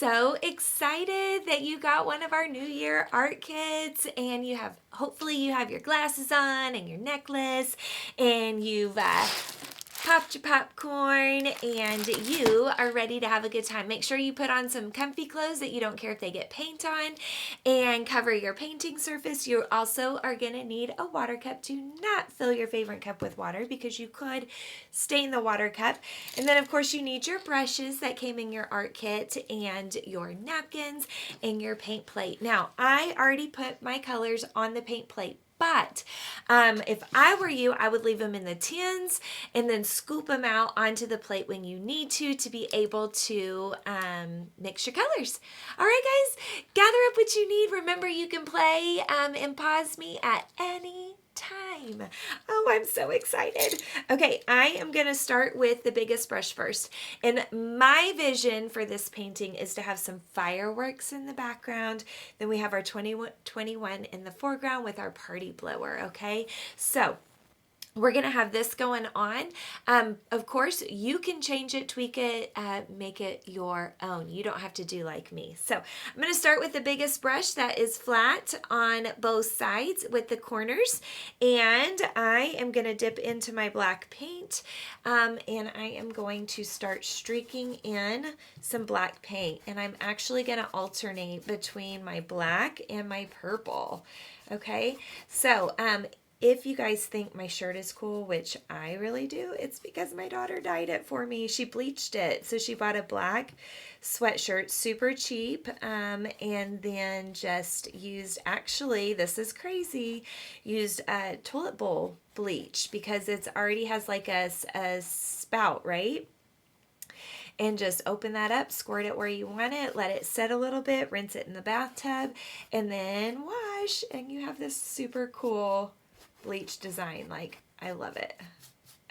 so excited that you got one of our New Year art kits, and hopefully you have your glasses on and your necklace, and you've popped your popcorn, and you are ready to have a good time. Make sure you put on some comfy clothes that you don't care if they get paint on, and cover your painting surface. You also are going to need a water cup. Do not fill your favorite cup with water because you could stain the water cup. And then of course you need your brushes that came in your art kit, and your napkins, and your paint plate. Now, I already put my colors on the paint plate, but if I were you, I would leave them in the tins and then scoop them out onto the plate when you need to be able to mix your colors. All right, guys, gather up what you need. Remember, you can play and pause me at any time. Oh, I'm so excited. Okay, I am going to start with the biggest brush first. And my vision for this painting is to have some fireworks in the background. Then we have our 2021 in the foreground with our party blower, okay? So we're going to have this going on. Of course, you can change it, tweak it, make it your own. You don't have to do like me. So I'm going to start with the biggest brush that is flat on both sides with the corners. And I am going to dip into my black paint, and I am going to start streaking in some black paint. And I'm actually going to alternate between my black and my purple. Okay, so if you guys think my shirt is cool, which I really do, it's because my daughter dyed it for me. She bleached it. So she bought a black sweatshirt, super cheap, and then just used, actually, this is crazy, used toilet bowl bleach because it already has like a spout, right? And just open that up, squirt it where you want it, let it set a little bit, rinse it in the bathtub, and then wash, and you have this super cool bleach design. Like, I love it.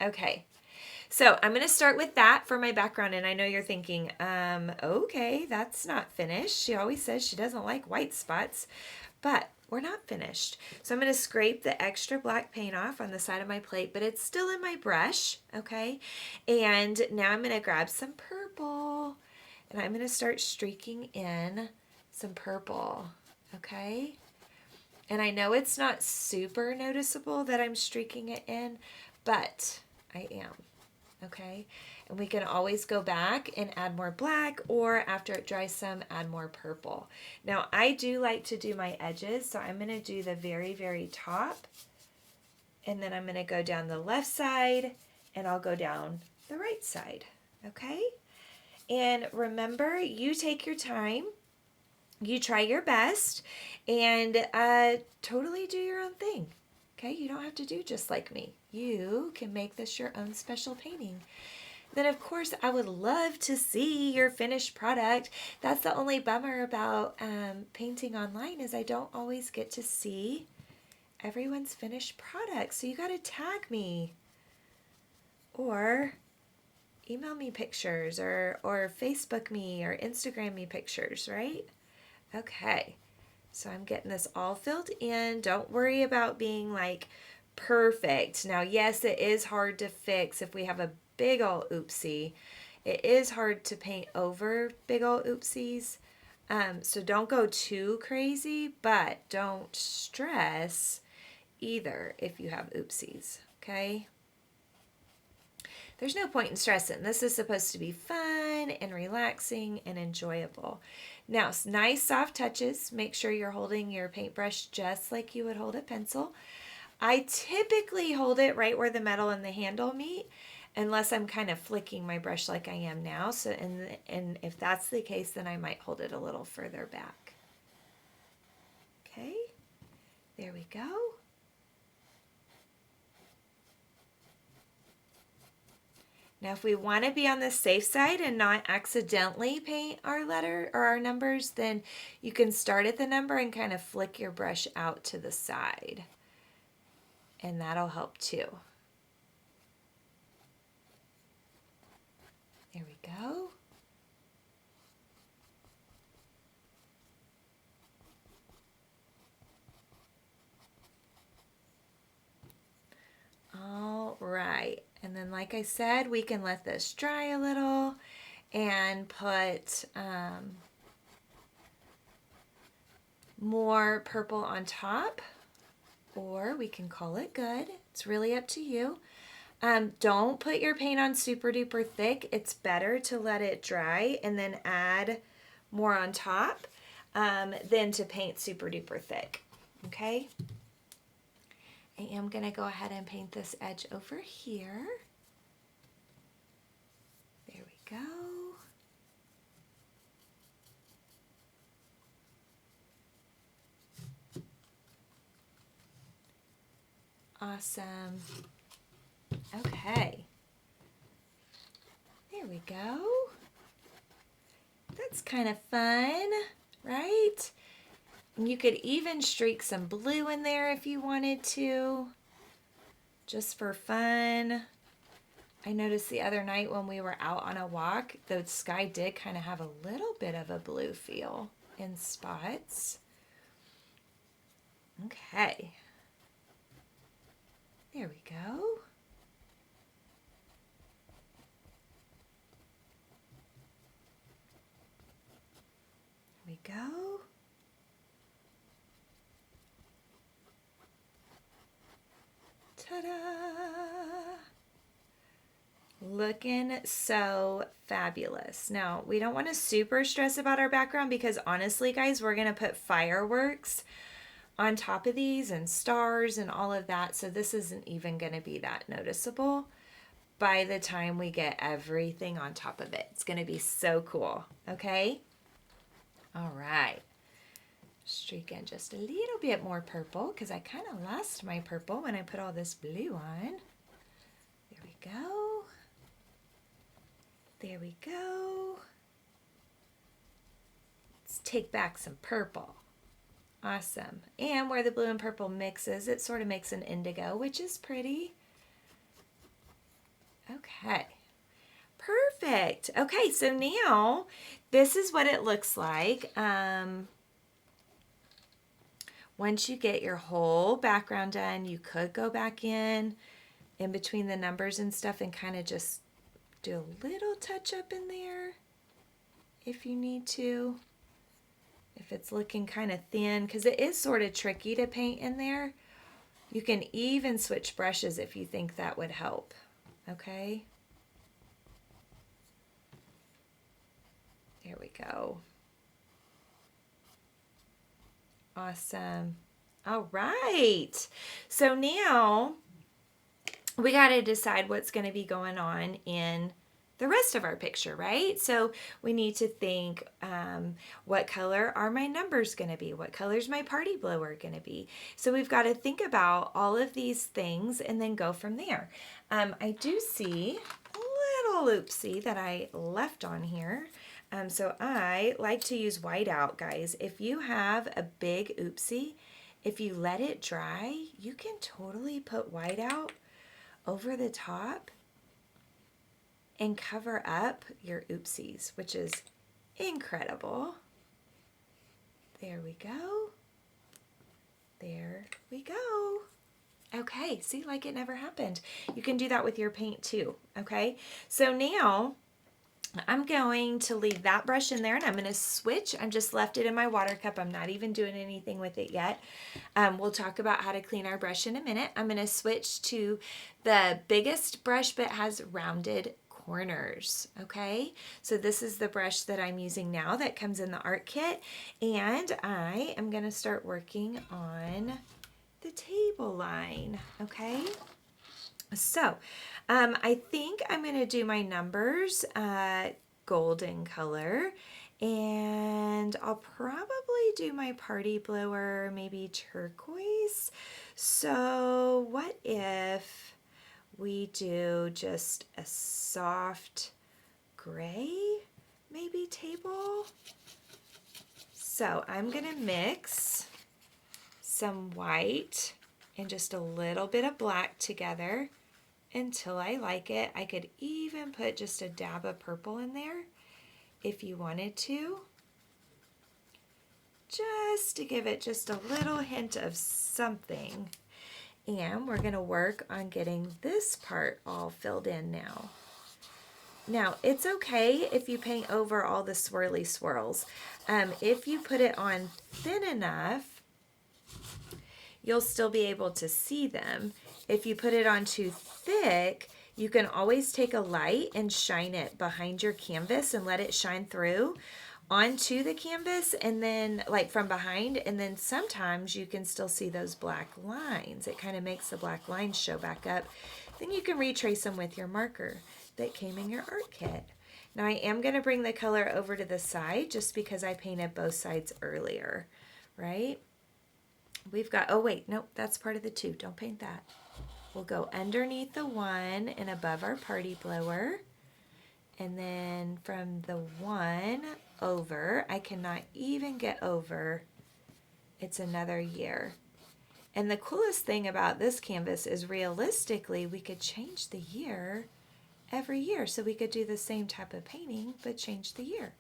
Okay, so I'm going to start with that for my background, and I know you're thinking, okay, that's not finished. She always says she doesn't like white spots, but we're not finished. So I'm going to scrape the extra black paint off on the side of my plate, but it's still in my brush, okay? And now I'm going to grab some purple, and I'm going to start streaking in some purple, okay? And I know it's not super noticeable that I'm streaking it in, but I am, okay? And we can always go back and add more black, or after it dries some, add more purple. Now, I do like to do my edges, so I'm going to do the very, very top, and then I'm going to go down the left side, and I'll go down the right side, okay? And remember, you take your time. You try your best, and totally do your own thing, okay? You don't have to do just like me. You can make this your own special painting. Then, of course, I would love to see your finished product. That's the only bummer about painting online, is I don't always get to see everyone's finished product. So you got to tag me, or email me pictures, or Facebook me, or Instagram me pictures, right? Okay, so I'm getting this all filled in. Don't worry about being like perfect. Now, yes, it is hard to fix if we have a big old oopsie. It is hard to paint over big old oopsies. So don't go too crazy, but don't stress either if you have oopsies, okay? There's no point in stressing. This is supposed to be fun and relaxing and enjoyable. Now, nice soft touches. Make sure you're holding your paintbrush just like you would hold a pencil. I typically hold it right where the metal and the handle meet, unless I'm kind of flicking my brush like I am now. So, and if that's the case, then I might hold it a little further back. Okay, there we go. Now, if we want to be on the safe side and not accidentally paint our letter or our numbers, then you can start at the number and kind of flick your brush out to the side. And that'll help too. There we go. All right. And then, like I said, we can let this dry a little and put more purple on top, or we can call it good. It's really up to you. Don't put your paint on super duper thick. It's better to let it dry and then add more on top than to paint super duper thick. Okay? I am going to go ahead and paint this edge over here. There we go. Awesome. Okay. There we go. That's kind of fun, right? And you could even streak some blue in there if you wanted to, just for fun. I noticed the other night when we were out on a walk, the sky did kind of have a little bit of a blue feel in spots. Okay. There we go. There we go. Ta-da! Looking so fabulous. Now, we don't want to super stress about our background because honestly, guys, we're going to put fireworks on top of these and stars and all of that. So this isn't even going to be that noticeable by the time we get everything on top of it. It's going to be so cool. Okay? All right. Streak in just a little bit more purple because I kind of lost my purple when I put all this blue on. There we go. There we go. Let's take back some purple. Awesome. And where the blue and purple mixes, it sort of makes an indigo, which is pretty. Okay. Perfect. Okay, so now this is what it looks like. Once you get your whole background done, you could go back in between the numbers and stuff and kind of just do a little touch up in there if you need to. If it's looking kind of thin, because it is sort of tricky to paint in there. You can even switch brushes if you think that would help. Okay? There we go. Awesome. All right. So now we got to decide what's going to be going on in the rest of our picture, right? So we need to think, what color are my numbers going to be? What color is my party blower going to be? So we've got to think about all of these things and then go from there. I do see a little oopsie that I left on here. So I like to use whiteout, guys. If you have a big oopsie, if you let it dry, you can totally put whiteout over the top and cover up your oopsies, which is incredible. There we go. There we go. Okay, see, like it never happened. You can do that with your paint too, okay? So now I'm going to leave that brush in there and I'm going to switch. I'm just left it in my water cup. I'm not even doing anything with it yet. We'll talk about how to clean our brush in a minute. I'm going to switch to the biggest brush but has rounded corners. Okay, so this is the brush that I'm using now that comes in the art kit, and I am going to start working on the table line. Okay, so I think I'm going to do my numbers golden color, and I'll probably do my party blower maybe turquoise. So what if we do just a soft gray maybe table? So I'm going to mix some white and just a little bit of black together until I like it. I could even put just a dab of purple in there if you wanted to, just to give it just a little hint of something. And we're going to work on getting this part all filled in now. Now, it's okay if you paint over all the swirly swirls. If you put it on thin enough, you'll still be able to see them. If you put it on too thick, you can always take a light and shine it behind your canvas and let it shine through onto the canvas, and then like from behind, and then sometimes you can still see those black lines. It kind of makes the black lines show back up. Then you can retrace them with your marker that came in your art kit. Now I am going to bring the color over to the side just because I painted both sides earlier, right? We've got, oh wait, nope, that's part of the 2. Don't paint that. We'll go underneath the 1 and above our party blower. And then from the 1 over, I cannot even get over, it's another year. And the coolest thing about this canvas is realistically we could change the year every year. So we could do the same type of painting but change the year.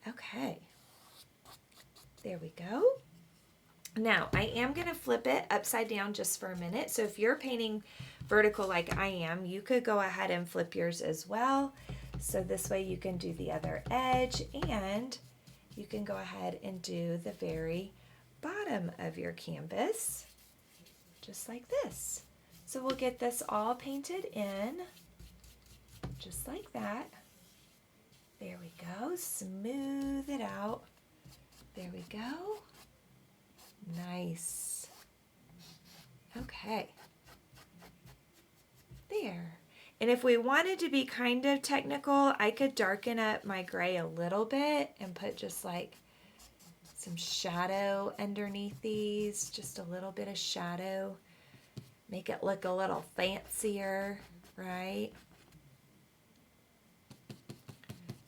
Okay, there we go. Now I am going to flip it upside down just for a minute. So if you're painting vertical like I am, you could go ahead and flip yours as well. So this way you can do the other edge, and you can go ahead and do the very bottom of your canvas, just like this. So we'll get this all painted in, just like that. There we go. Smooth it out. There we go. Nice. Okay. There. And if we wanted to be kind of technical, I could darken up my gray a little bit and put just like some shadow underneath these, just a little bit of shadow. Make it look a little fancier, right?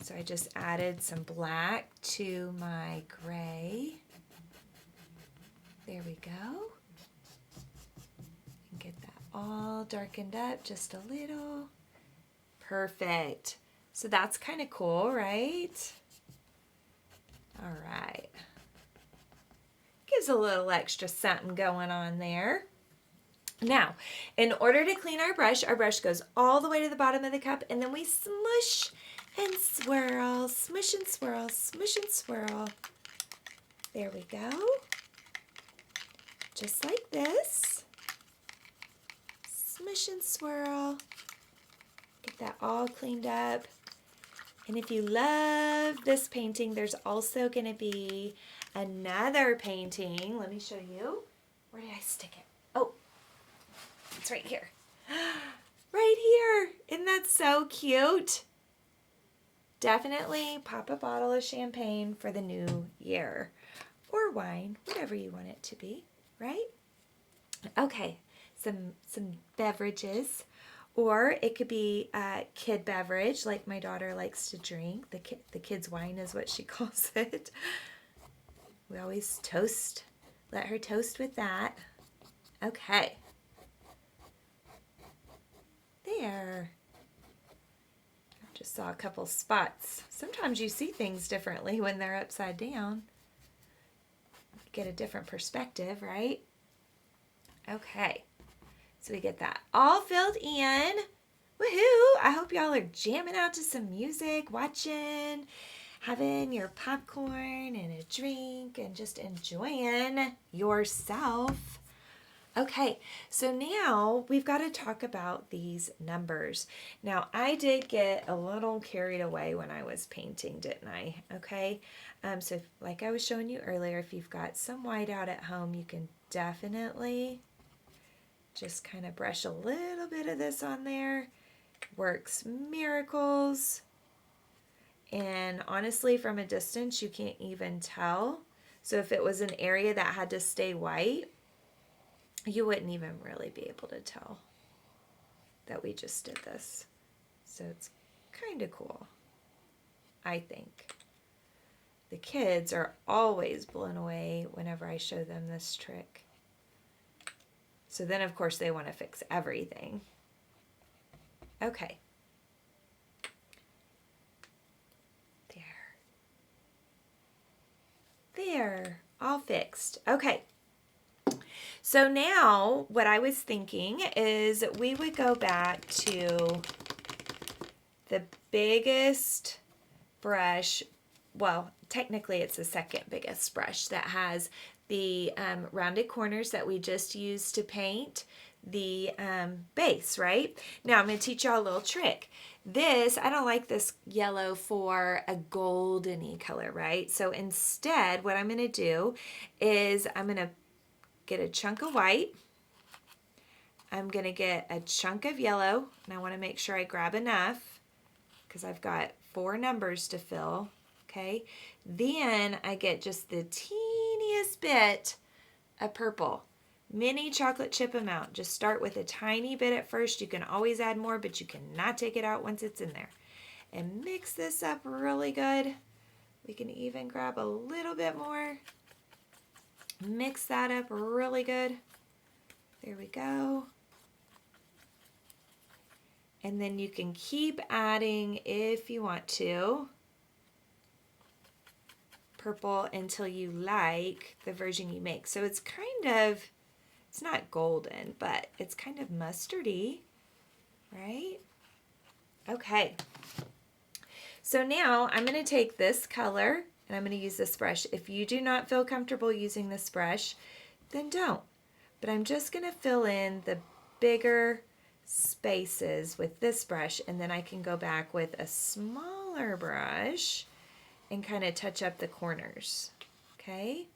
So I just added some black to my gray. There we go. And get that all darkened up just a little. Perfect. So that's kind of cool, right? All right. Gives a little extra something going on there. Now, in order to clean our brush goes all the way to the bottom of the cup, and then we smush and swirl, smush and swirl, smush and swirl. There we go. Just like this. Smush and swirl. Get that all cleaned up. And if you love this painting, there's also going to be another painting. Let me show you. Where did I stick it? Oh, it's right here. Right here. Isn't that so cute? Definitely pop a bottle of champagne for the new year. Or wine, whatever you want it to be, right? Okay, some beverages. Or it could be a kid beverage, like my daughter likes to drink. The kid's wine is what she calls it. We always toast, let her toast with that. Okay. There. I just saw a couple spots. Sometimes you see things differently when they're upside down. Get a different perspective, right? Okay. So we get that all filled in. Woohoo! I hope y'all are jamming out to some music, watching, having your popcorn and a drink, and just enjoying yourself. Okay, so now we've got to talk about these numbers. Now, I did get a little carried away when I was painting, didn't I? Okay, so like I was showing you earlier, if you've got some white out at home, you can definitely just kind of brush a little bit of this on there. Works miracles. And honestly, from a distance, you can't even tell. So if it was an area that had to stay white, you wouldn't even really be able to tell that we just did this. So it's kind of cool, I think. The kids are always blown away whenever I show them this trick. So then, of course, they want to fix everything. Okay. There, all fixed. Okay. So now what I was thinking is we would go back to the biggest brush, well, technically it's the second biggest brush that has the rounded corners that we just used to paint the base, right? Now I'm going to teach y'all a little trick. This, I don't like this yellow for a goldeny color, right? So instead, what I'm going to do is I'm going to get a chunk of white. I'm going to get a chunk of yellow, and I want to make sure I grab enough because I've got 4 numbers to fill, okay? Then I get just the teeniest bit of purple. Mini chocolate chip amount. Just start with a tiny bit at first. You can always add more, but you cannot take it out once it's in there. And mix this up really good. We can even grab a little bit more. Mix that up really good. There we go. And then you can keep adding if you want to. Purple until you like the version you make. So it's kind of, it's not golden, but it's kind of mustardy, right? Okay. So now I'm going to take this color and I'm going to use this brush. If you do not feel comfortable using this brush, then don't. But I'm just going to fill in the bigger spaces with this brush, and then I can go back with a smaller brush and kind of touch up the corners, okay?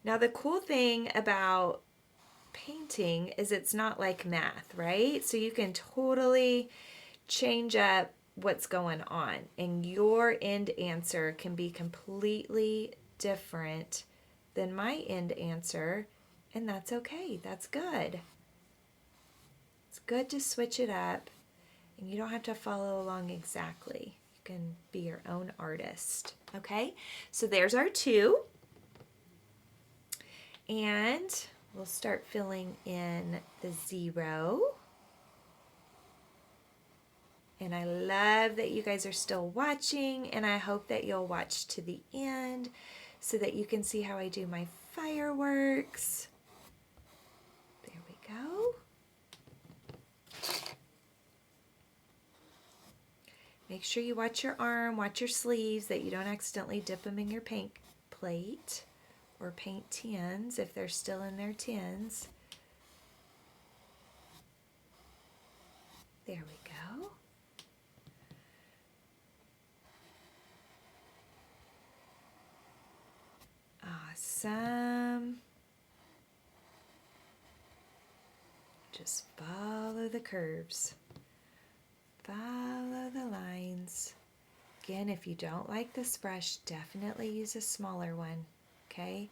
Now the cool thing about painting is it's not like math, right? So you can totally change up what's going on, and your end answer can be completely different than my end answer, and that's okay. That's good. It's good to switch it up, and you don't have to follow along exactly. You can be your own artist, okay? So there's our 2. And we'll start filling in the 0. And I love that you guys are still watching, and I hope that you'll watch to the end so that you can see how I do my fireworks. There we go. Make sure you watch your arm, watch your sleeves, that you don't accidentally dip them in your paint plate or paint tins if they're still in their tins. There we go. Awesome. Just follow the curves. Follow the lines. Again, if you don't like this brush, definitely use a smaller one, okay?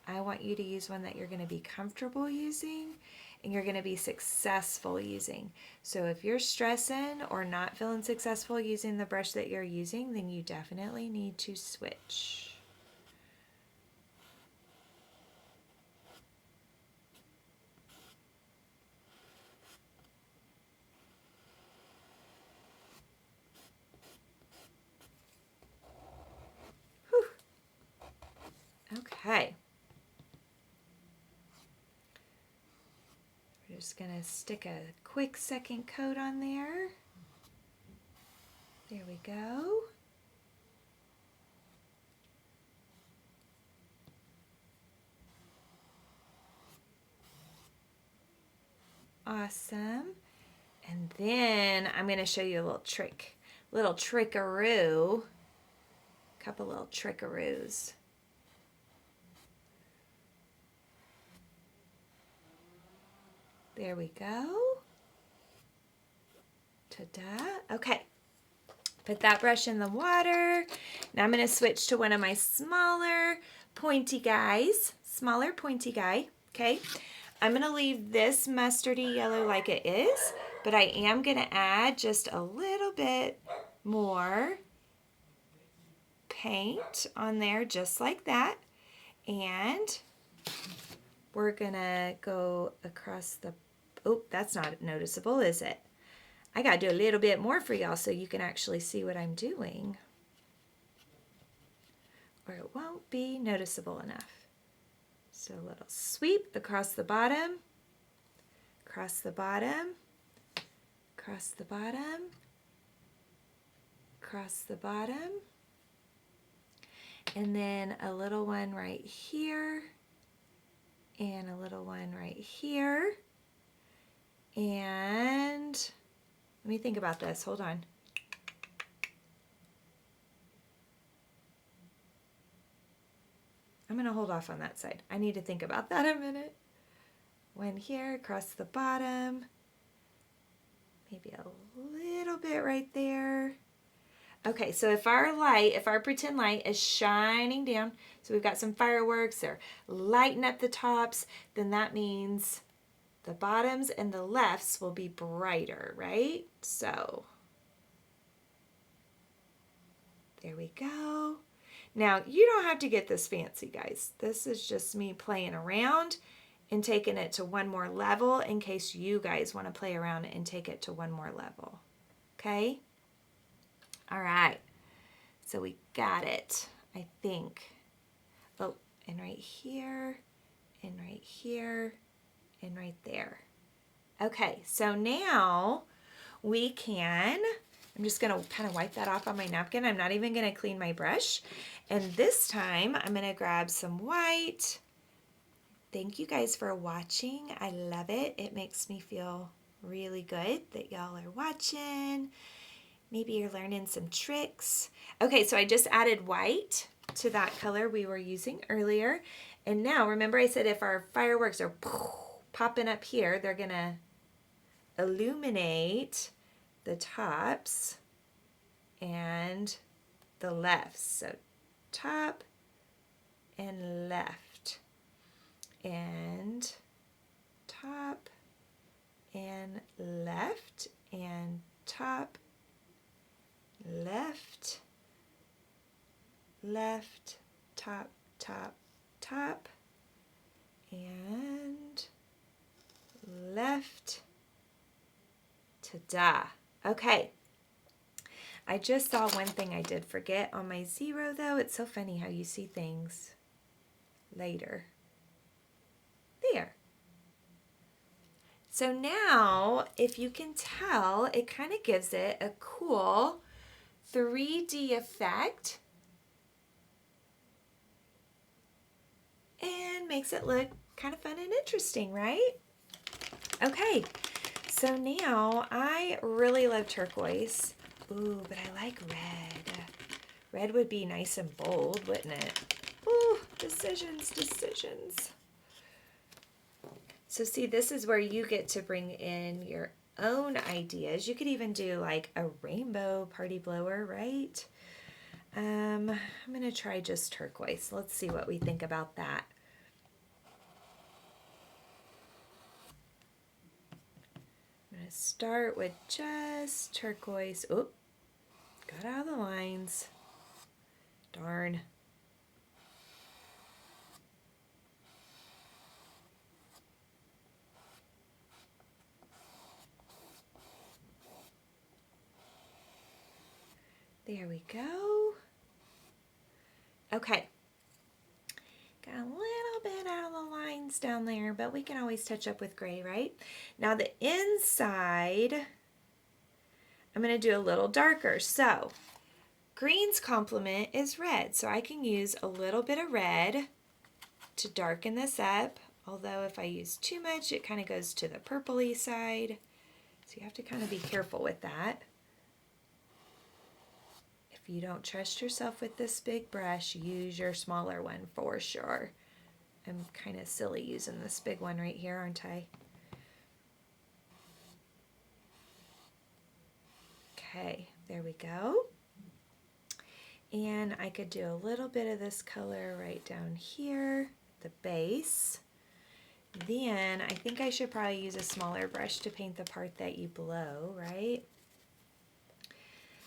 I want you to use one that you're going to be comfortable using and you're going to be successful using. So if you're stressing or not feeling successful using the brush that you're using, then you definitely need to switch. Okay. We're just going to stick a quick second coat on there. There we go. Awesome. And then I'm going to show you a little trick. Little trickaroo. Couple little trickaroos. There we go. Ta-da. Okay. Put that brush in the water. Now I'm going to switch to one of my smaller pointy guys. Smaller pointy guy. Okay. I'm going to leave this mustardy yellow like it is, but I am going to add just a little bit more paint on there just like that. And we're going to go across the, oh, that's not noticeable, is it? I got to do a little bit more for y'all so you can actually see what I'm doing, or it won't be noticeable enough. So a little sweep across the bottom, across the bottom, across the bottom, and then a little one right here, and a little one right here, and let me think about this, hold on. I'm gonna hold off on that side. I need to think about that a minute. One here across the bottom, maybe a little bit right there. Okay, so if our pretend light is shining down, so we've got some fireworks, they're lighting up the tops, then that means the bottoms and the lefts will be brighter, right? So there we go. Now, you don't have to get this fancy, guys. This is just me playing around and taking it to one more level in case you guys want to play around and take it to one more level. Okay? All right. So we got it, I think. Oh, and right here, and right here, and right there. Okay, so now we can, I'm just going to kind of wipe that off on my napkin. I'm not even going to clean my brush. And this time I'm going to grab some white. Thank you guys for watching. I love it. It makes me feel really good that y'all are watching. Maybe you're learning some tricks. Okay, so I just added white to that color we were using earlier. And now, remember I said if our fireworks are popping up here, they're going to illuminate the tops and the lefts. So top and left, and top and left, and top, left, left, top, top, top, and left. Ta-da. Okay. I just saw one thing I did forget on my zero, though. It's so funny how you see things later. There. So now, if you can tell, it kind of gives it a cool 3D effect and makes it look kind of fun and interesting, right? Okay, so now I really love turquoise. Ooh, but I like red. Red would be nice and bold, wouldn't it? Ooh, decisions, decisions. So see, this is where you get to bring in your own ideas. You could even do like a rainbow party blower, right? I'm going to try just turquoise. Let's see what we think about that. I'm going to start with just turquoise. Oop, got out of the lines. Darn. There we go. Okay. Got a little bit out of the lines down there, but we can always touch up with gray, right? Now the inside, I'm going to do a little darker. So green's complement is red, so I can use a little bit of red to darken this up. Although if I use too much, it kind of goes to the purpley side. So you have to kind of be careful with that. If you don't trust yourself with this big brush, use your smaller one for sure. I'm kind of silly using this big one right here, aren't I? Okay, there we go. And I could do a little bit of this color right down here, the base. Then I think I should probably use a smaller brush to paint the part that you blow, right?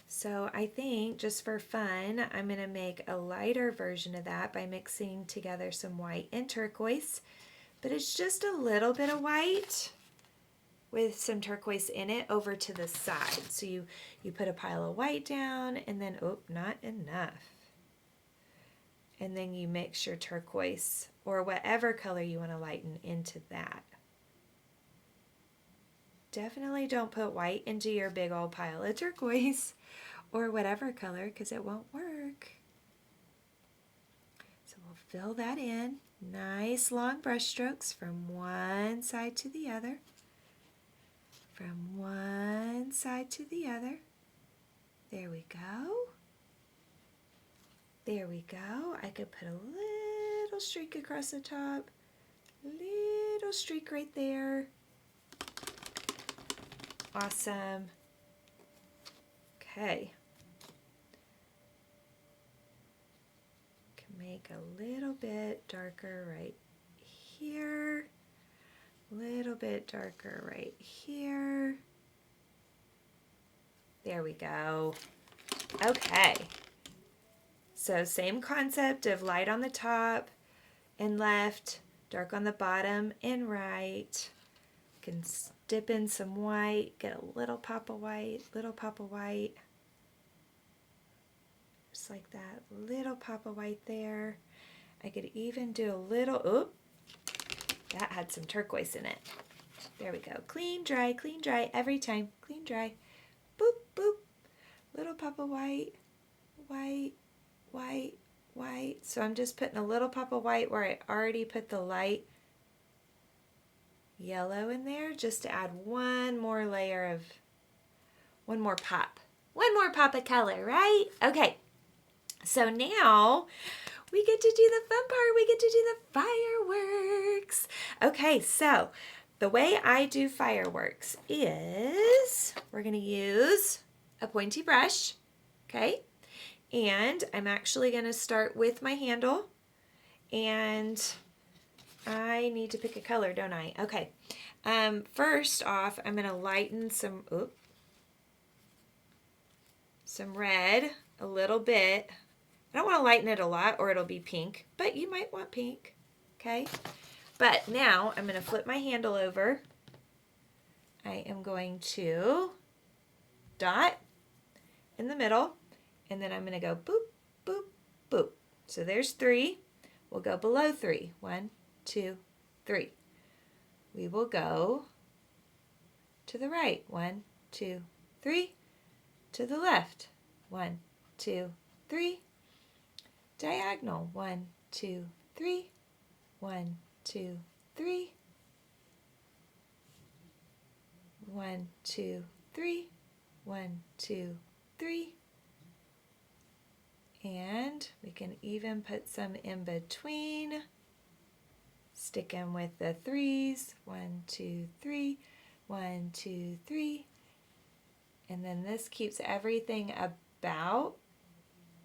So I think just for fun, I'm going to make a lighter version of that by mixing together some white and turquoise. But it's just a little bit of white with some turquoise in it over to the side. So you put a pile of white down and then, oh, not enough. And then you mix your turquoise or whatever color you want to lighten into that. definitely don't put white into your big old pile of turquoise or whatever color, because it won't work. So we'll fill that in. Nice long brush strokes from one side to the other. From one side to the other. There we go. There we go. I could put a little streak across the top. Little streak right there. Awesome. Okay. Can make a little bit darker right here. A little bit darker right here. There we go. Okay. So same concept of light on the top and left, dark on the bottom and right. Can dip in some white, get a little pop of white, little pop of white. Just like that, little pop of white there. I could even do a little, oop, that had some turquoise in it. There we go. Clean, dry every time. Clean, dry. Boop, boop. Little pop of white, white, white, white. So I'm just putting a little pop of white where I already put the light yellow in there, just to add one more layer of, one more pop of color, right? Okay, so now we get to do the fun part. We get to do the fireworks. Okay, so the way I do fireworks is we're going to use a pointy brush, okay? And I'm actually going to start with my handle, and I need to pick a color, don't I? Okay. First off, I'm going to lighten some red a little bit. I don't want to lighten it a lot or it'll be pink, but you might want pink, okay? But now I'm going to flip my handle over. I am going to dot in the middle, and then I'm going to go boop, boop, boop. So there's 3. We'll go below 3. 1, 2, 3. We will go to the right. 1, 2, 3. To the left. 1, 2, 3. Diagonal. 1, 2, 3. 1, 2, 3. 1, 2, 3. 1, 2, 3. And we can even put some in between. Sticking with the 3s. 1, 2, 3. 1, 2, 3. And then this keeps everything about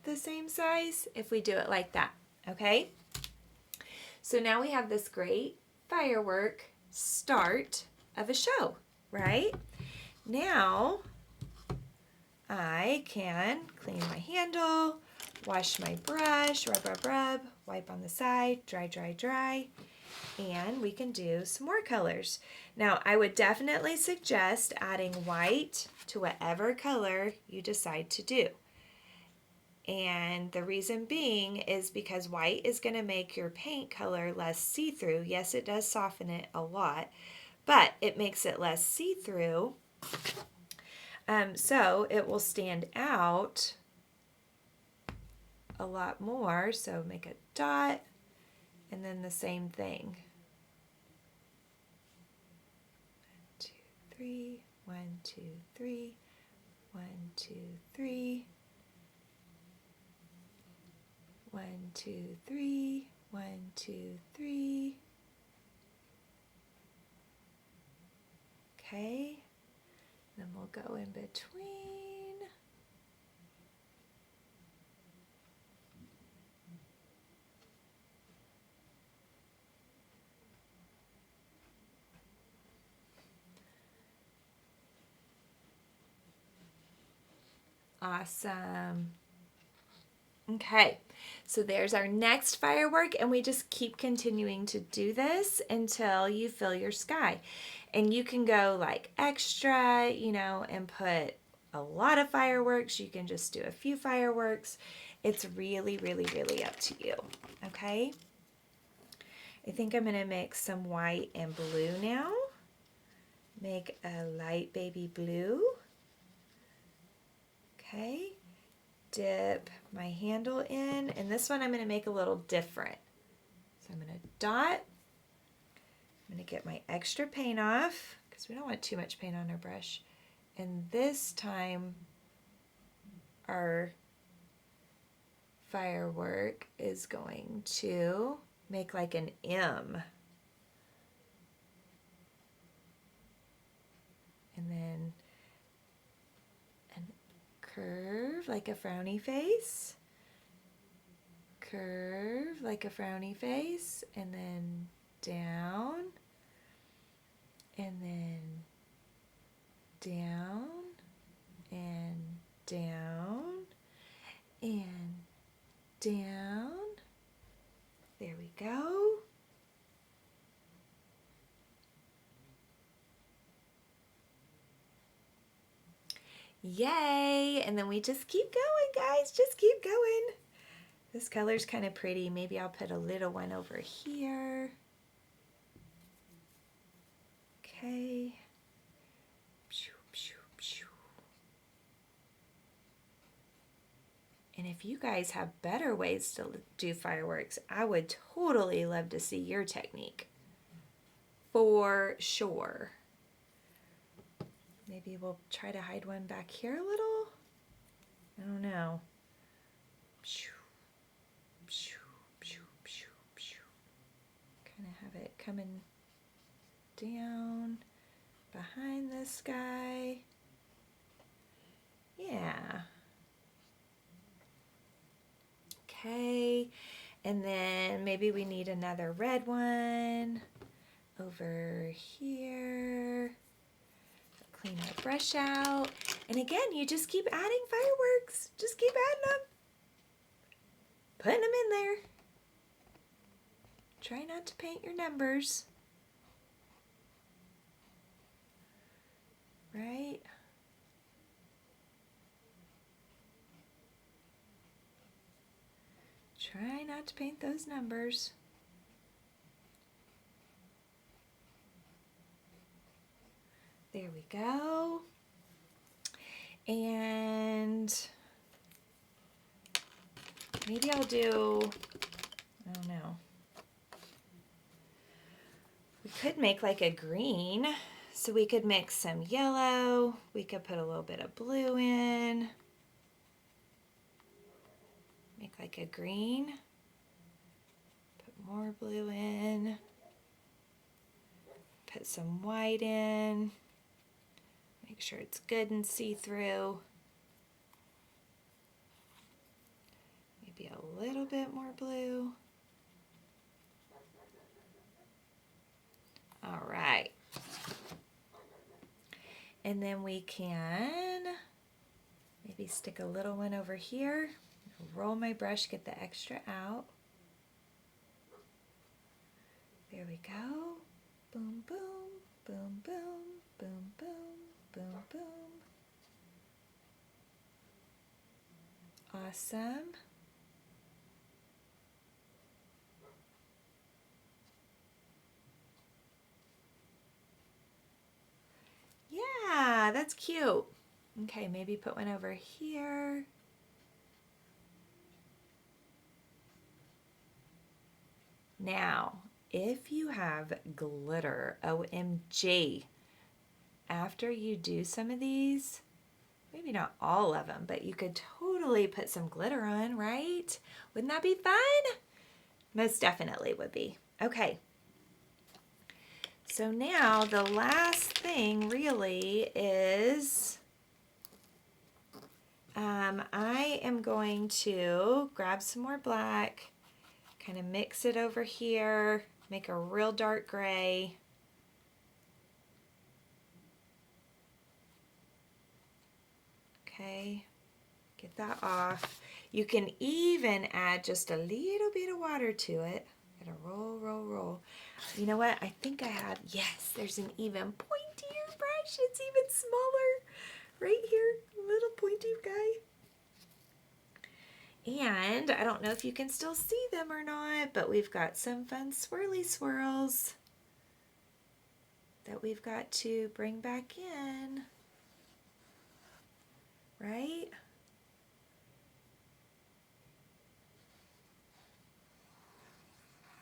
the same size if we do it like that, okay? So now we have this great firework start of a show, right? Now I can clean my handle, wash my brush, rub, rub, rub, wipe on the side, dry, dry, dry, and we can do some more colors. Now, I would definitely suggest adding white to whatever color you decide to do. And the reason being is because white is going to make your paint color less see-through. Yes, it does soften it a lot, but it makes it less see-through. So it will stand out a lot more. So make a dot and then the same thing. 3, 1, 2, 3, 1, 2, 3, 1, 2, 3, 1, 2, 3. Okay, then we'll go in between. Awesome. Okay, so there's our next firework, and we just keep continuing to do this until you fill your sky. And you can go like extra, you know, and put a lot of fireworks. You can just do a few fireworks. It's really, really, really up to you, okay? I think I'm going to mix some white and blue now. make a light baby blue. Okay, dip my handle in, and this one I'm going to make a little different. So I'm going to dot. I'm going to get my extra paint off because we don't want too much paint on our brush. And this time our firework is going to make like an M. And then a curve like a frowny face. Curve like a frowny face. And then down. And then down. And down. And down. There we go. Yay! And then we just keep going, guys. Just keep going. This color's kind of pretty. Maybe I'll put a little one over here. Okay. And if you guys have better ways to do fireworks, I would totally love to see your technique. For sure. Maybe we'll try to hide one back here a little. I don't know. Kind of have it coming down behind this guy. Yeah. Okay, and then maybe we need another red one over here. Clean our brush out. And again, you just keep adding fireworks. Just keep adding them. Putting them in there. Try not to paint your numbers. Right? Try not to paint those numbers. There we go. And maybe I'll do, I don't know. We could make like a green. So we could mix some yellow. We could put a little bit of blue in. Make like a green. Put more blue in. Put some white in. Make sure it's good and see-through. Maybe a little bit more blue. All right. And then we can maybe stick a little one over here. Roll my brush, get the extra out. There we go. Boom, boom, boom, boom, boom, boom, boom, boom. Awesome. Yeah, that's cute. Okay, maybe put one over here. Now, if you have glitter, OMG, after you do some of these, maybe not all of them, but you could totally put some glitter on, right? Wouldn't that be fun? Most definitely would be. Okay. So now the last thing really is I am going to grab some more black, kind of mix it over here, make a real dark gray. Okay, get that off. You can even add just a little bit of water to it. Gotta roll, roll, roll. You know what? I think I have, yes, there's an even pointier brush. It's even smaller right here, little pointy guy. And I don't know if you can still see them or not, but we've got some fun swirly swirls. that we've got to bring back in, right?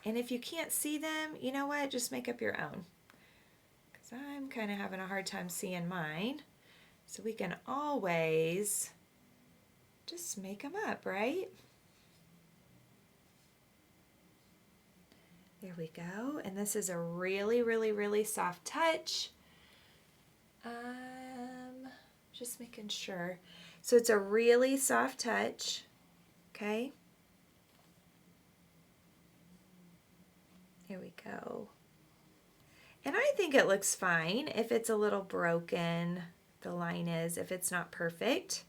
And if you can't see them, you know what? Just make up your own. Because I'm kind of having a hard time seeing mine. So we can always just make them up, right? There we go. And this is a really, really, really soft touch. Just making sure. So it's a really soft touch, okay? There we go. And I think it looks fine if it's a little broken, the line is, if it's not perfect.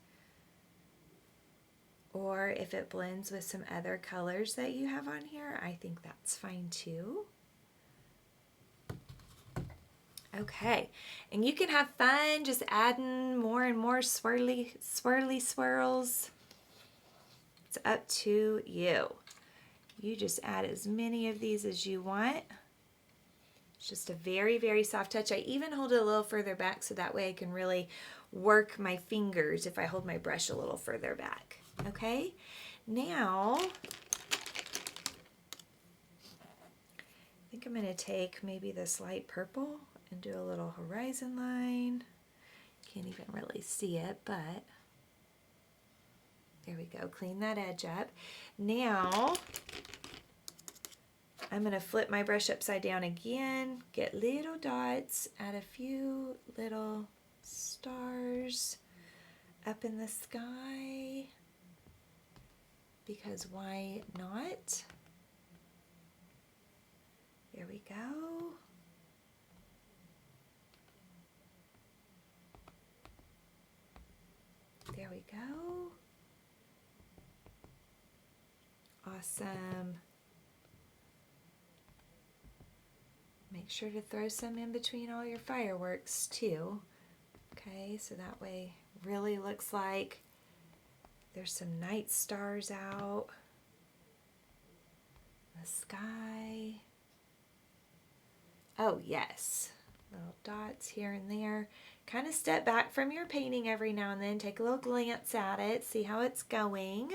Or if it blends with some other colors that you have on here, I think that's fine too. Okay, and you can have fun just adding more and more swirly swirls. It's up to you. You just add as many of these as you want. It's just a very, very soft touch. I even hold it a little further back so that way I can really work my fingers if I hold my brush a little further back. Okay, now I think I'm going to take maybe this light purple and do a little horizon line. Can't even really see it, but there we go. Clean that edge up. Now I'm going to flip my brush upside down again, get little dots, add a few little stars up in the sky, because why not? There we go. There we go. Awesome. Make sure to throw some in between all your fireworks too. Okay, so that way really looks like there's some night stars out. The sky. Oh yes, little dots here and there. Kind of step back from your painting every now and then. Take a little glance at it. See how it's going.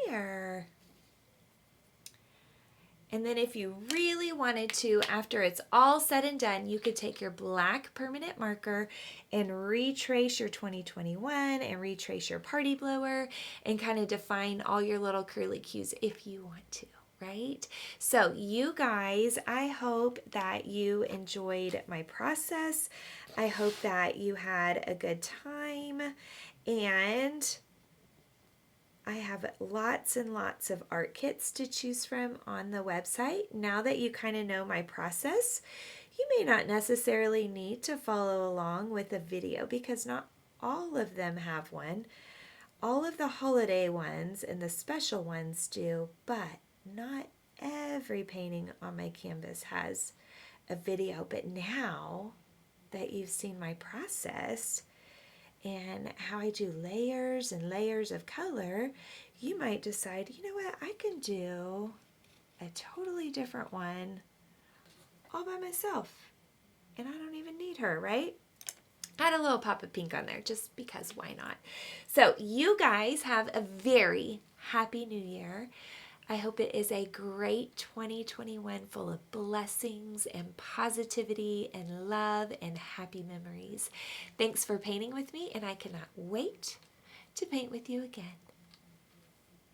There. And then if you really wanted to, after it's all said and done, you could take your black permanent marker and retrace your 2021 and retrace your party blower and kind of define all your little curly cues if you want to. Right? So you guys, I hope that you enjoyed my process. I hope that you had a good time, and I have lots and lots of art kits to choose from on the website. Now that you kind of know my process, you may not necessarily need to follow along with a video because not all of them have one. All of the holiday ones and the special ones do, but not every painting on my canvas has a video. But now that you've seen my process and how I do layers and layers of color, you might decide, you know what, I can do a totally different one all by myself. And I don't even need her, right? Add a little pop of pink on there just because why not? So you guys have a very happy new year. I hope it is a great 2021 full of blessings and positivity and love and happy memories. Thanks for painting with me, and I cannot wait to paint with you again.